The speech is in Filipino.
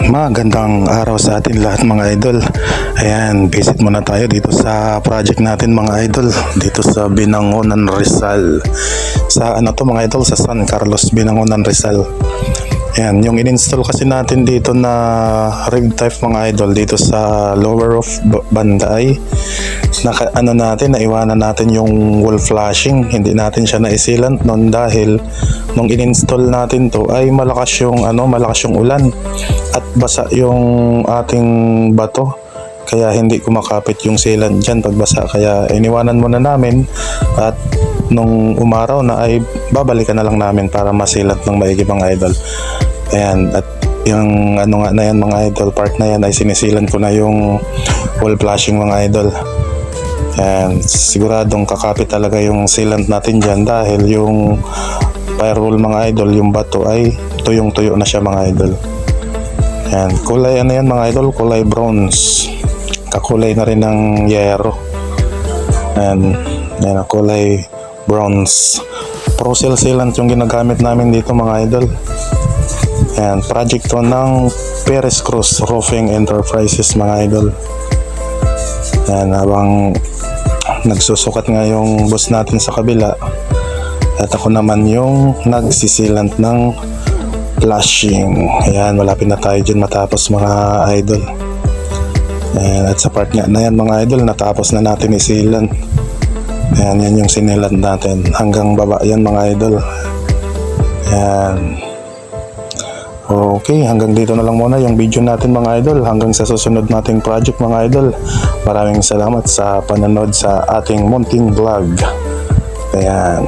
Magandang araw sa atin lahat mga idol. Ayan, visit muna tayo dito sa project natin mga idol. Dito sa Binangonan, Rizal. Sa ano to mga idol? Sa San Carlos, Binangonan, Rizal. Ayan, yung in-install kasi natin dito na rig type mga idol dito sa lower of banda ay naiwanan natin yung wall flashing. Hindi natin siya na-sealant noon dahil nung in-install natin to ay malakas yung ulan at basa yung ating bato, kaya hindi kumakapit yung sealant dyan pag basa, kaya iniwanan muna namin at nung umaraw na ay babalikan na lang namin para masilat ng maigi mga idol. Ayan, at yung na yan mga idol, part na yan ay sinisilan ko na yung wall flashing mga idol. Ayan, siguradong kakapit talaga yung sealant natin dyan dahil yung firewall mga idol, yung bato ay tuyong-tuyo na siya mga idol. Ayan, kulay yan mga idol, kulay bronze, kakulay na rin ng yero. Ayan, kulay bronze. Procel sealant yung ginagamit namin dito mga idol. Ayan, project to ng Perez Cruz Roofing Enterprises mga idol. Ayan, habang nagsusukat nga yung boss natin sa kabila at ako naman yung nagsisilant ng flashing. Ayan, malapit na tayo dyan matapos mga idol. Ayan, at sa part nga na yan mga idol, natapos na natin isilan. Ayan, yan yung sinilan natin hanggang baba yan mga idol. Ayan. Okay, hanggang dito na lang muna yung video natin mga idol. Hanggang sa susunod nating project mga idol. Maraming salamat sa panonood sa ating munting vlog. Ayan.